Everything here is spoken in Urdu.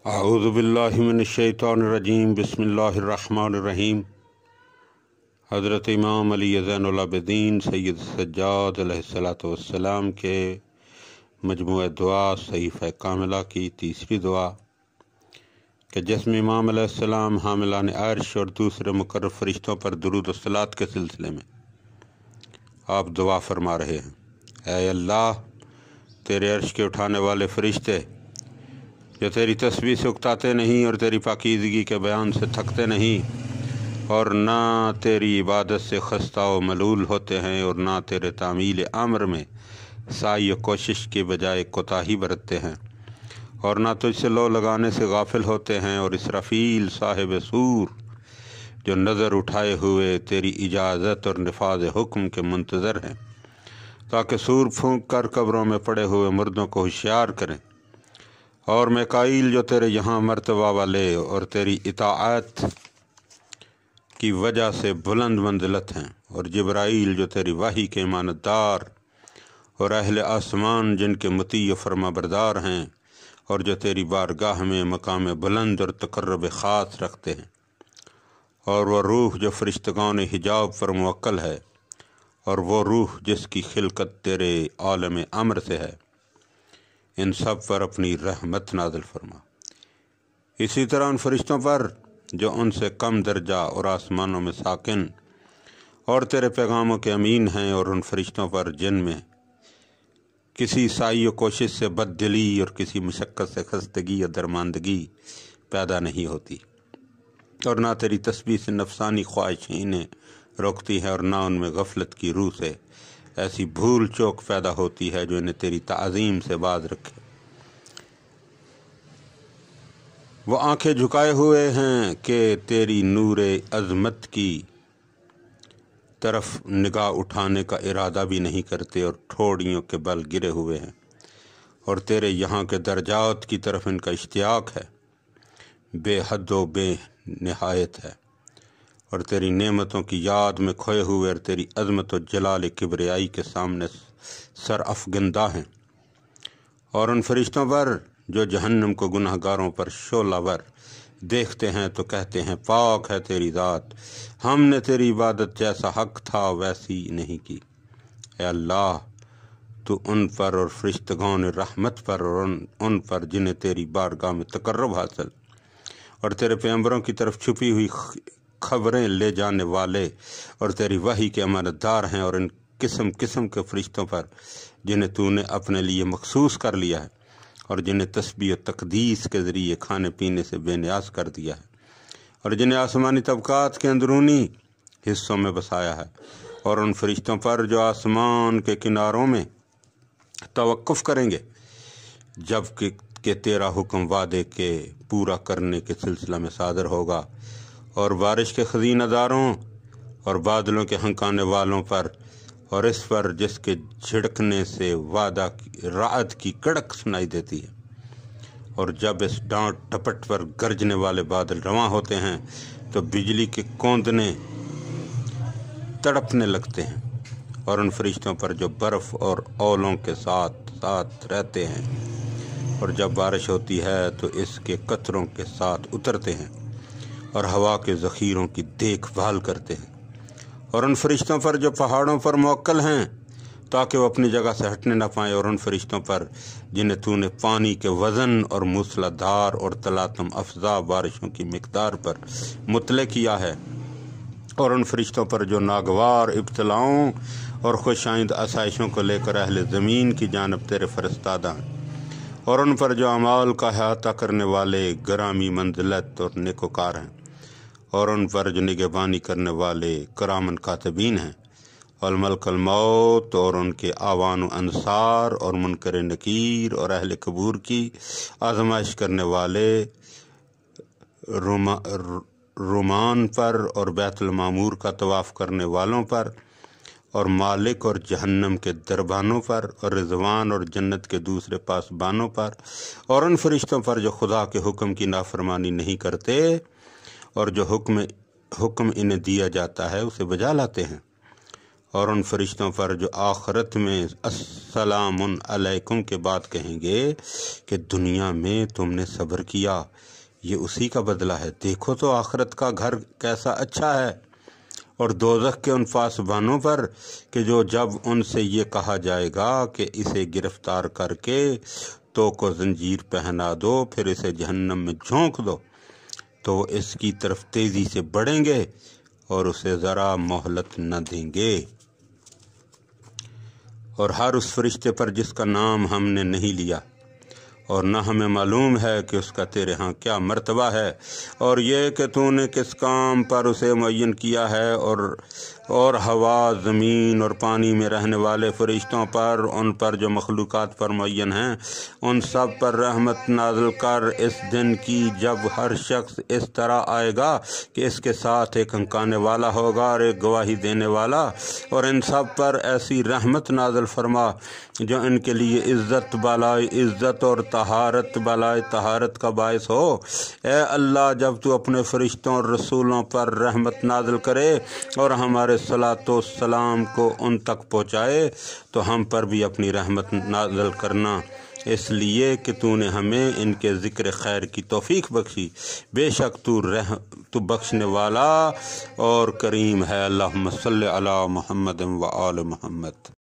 اعوذ باللہ من الشیطان الرجیم بسم اللہ الرحمن الرحیم۔ حضرت امام علی زین العابدین سید سجاد علیہ الصلاۃ والسلام کے مجموعہ دعا صحیفہ کاملہ کی تیسری دعا کہ جس میں امام علیہ السلام حاملان عرش اور دوسرے مقرب فرشتوں پر درود و صلوات کے سلسلے میں آپ دعا فرما رہے ہیں۔ اے اللہ، تیرے عرش کے اٹھانے والے فرشتے جو تیری تسبیح سے اکتاتے نہیں اور تیری پاکیزگی کے بیان سے تھکتے نہیں، اور نہ تیری عبادت سے خستہ و ملول ہوتے ہیں، اور نہ تیرے تعمیل امر میں سعی و کوشش کے بجائے کوتاہی برتتے ہیں، اور نہ تجھ سے لو لگانے سے غافل ہوتے ہیں، اور اسرافیل صاحب سور جو نظر اٹھائے ہوئے تیری اجازت اور نفاذ حکم کے منتظر ہیں تاکہ سور پھونک کر قبروں میں پڑے ہوئے مردوں کو ہوشیار کریں، اور میکائیل جو تیرے یہاں مرتبہ والے اور تیری اطاعت کی وجہ سے بلند منزلت ہیں، اور جبرائیل جو تیری وحی کے امانت دار اور اہل آسمان جن کے مطیع و فرما بردار ہیں، اور جو تیری بارگاہ میں مقام بلند اور تقرب خاص رکھتے ہیں، اور وہ روح جو فرشتگان حجاب پر موکل ہے، اور وہ روح جس کی خلقت تیرے عالم امر سے ہے، ان سب پر اپنی رحمت نازل فرما۔ اسی طرح ان فرشتوں پر جو ان سے کم درجہ اور آسمانوں میں ساکن اور تیرے پیغاموں کے امین ہیں، اور ان فرشتوں پر جن میں کسی سعی و کوشش سے بد دلی اور کسی مشقت سے خستگی یا درماندگی پیدا نہیں ہوتی، اور نہ تیری تسبیح سے نفسانی خواہشیں انہیں روکتی ہے، اور نہ ان میں غفلت کی روح سے ایسی بھول چوک پیدا ہوتی ہے جو انہیں تیری تعظیم سے باز رکھے۔ وہ آنکھیں جھکائے ہوئے ہیں کہ تیری نور عظمت کی طرف نگاہ اٹھانے کا ارادہ بھی نہیں کرتے، اور ٹھوڑیوں کے بل گرے ہوئے ہیں، اور تیرے یہاں کے درجات کی طرف ان کا اشتیاق ہے، بے حد و بے نہایت ہے، اور تیری نعمتوں کی یاد میں کھوئے ہوئے، اور تیری عظمت و جلال کبریائی کے سامنے سر افگندہ ہیں، اور ان فرشتوں پر جو جہنم کو گناہ گاروں پر شعلہ ور دیکھتے ہیں تو کہتے ہیں پاک ہے تیری ذات، ہم نے تیری عبادت جیسا حق تھا ویسی نہیں کی۔ اے اللہ، تو ان پر اور فرشتگان رحمت پر اور ان پر جنہیں تیری بارگاہ میں تقرب حاصل اور تیرے پیغمبروں کی طرف چھپی ہوئی خبریں لے جانے والے اور تیری وحی کے امانت دار ہیں، اور ان قسم قسم کے فرشتوں پر جنہیں تو نے اپنے لیے مخصوص کر لیا ہے، اور جنہیں تسبیح و تقدیس کے ذریعے کھانے پینے سے بے نیاز کر دیا ہے، اور جنہیں آسمانی طبقات کے اندرونی حصوں میں بسایا ہے، اور ان فرشتوں پر جو آسمان کے کناروں میں توقف کریں گے جب کہ تیرا حکم وعدے کے پورا کرنے کے سلسلہ میں صادر ہوگا، اور بارش کے خزینہ داروں اور بادلوں کے ہنکانے والوں پر، اور اس پر جس کے جھڑکنے سے وعدہ رعد کی کڑک سنائی دیتی ہے، اور جب اس ڈانٹ ٹپٹ پر گرجنے والے بادل رواں ہوتے ہیں تو بجلی کے کوندنے تڑپنے لگتے ہیں، اور ان فرشتوں پر جو برف اور اولوں کے ساتھ ساتھ رہتے ہیں، اور جب بارش ہوتی ہے تو اس کے قطروں کے ساتھ اترتے ہیں، اور ہوا کے ذخیروں کی دیکھ بھال کرتے ہیں، اور ان فرشتوں پر جو پہاڑوں پر موکل ہیں تاکہ وہ اپنی جگہ سے ہٹنے نہ پائیں، اور ان فرشتوں پر جنہیں تو نے پانی کے وزن اور موسلا دھار اور تلاطم افزا بارشوں کی مقدار پر مطلع کیا ہے، اور ان فرشتوں پر جو ناگوار ابتلاؤں اور خوش آئند آسائشوں کو لے کر اہل زمین کی جانب تیرے فرستادہ ہیں، اور ان پر جو اعمال کا احاطہ کرنے والے گرامی منزلت اور نیکوکار ہیں، اور ان پر جو نگہبانی کرنے والے کرامن کاتبین ہیں، اور ملک الموت اور ان کے آوان و انصار، اور منکر نکیر اور اہل قبور کی آزمائش کرنے والے رومان پر، اور بیت المعمور کا طواف کرنے والوں پر، اور مالک اور جہنم کے دربانوں پر، اور رضوان اور جنت کے دوسرے پاسبانوں پر، اور ان فرشتوں پر جو خدا کے حکم کی نافرمانی نہیں کرتے اور جو حکم انہیں دیا جاتا ہے اسے بجا لاتے ہیں، اور ان فرشتوں پر جو آخرت میں السلام علیکم کے بعد کہیں گے کہ دنیا میں تم نے صبر کیا، یہ اسی کا بدلہ ہے، دیکھو تو آخرت کا گھر کیسا اچھا ہے۔ اور دوزخ کے ان پاسبانوں پر کہ جو جب ان سے یہ کہا جائے گا کہ اسے گرفتار کر کے تو کو زنجیر پہنا دو، پھر اسے جہنم میں جھونک دو، تو اس کی طرف تیزی سے بڑھیں گے اور اسے ذرا مہلت نہ دیں گے۔ اور ہر اس فرشتے پر جس کا نام ہم نے نہیں لیا اور نہ ہمیں معلوم ہے کہ اس کا تیرے ہاں کیا مرتبہ ہے، اور یہ کہ تو نے کس کام پر اسے معین کیا ہے، اور ہوا، زمین اور پانی میں رہنے والے فرشتوں پر، ان پر جو مخلوقات پر معین ہیں، ان سب پر رحمت نازل کر اس دن کی جب ہر شخص اس طرح آئے گا کہ اس کے ساتھ ایک ہنکانے والا ہوگا اور ایک گواہی دینے والا، اور ان سب پر ایسی رحمت نازل فرما جو ان کے لیے عزت بالائے عزت اور طہارت بالائے طہارت کا باعث ہو۔ اے اللہ، جب تو اپنے فرشتوں اور رسولوں پر رحمت نازل کرے اور ہمارے صلاۃ و سلام کو ان تک پہنچائے تو ہم پر بھی اپنی رحمت نازل کرنا، اس لیے کہ تو نے ہمیں ان کے ذکر خیر کی توفیق بخشی، بے شک تو بخشنے والا اور کریم ہے۔ اللہم صلی علی محمد و آل محمد۔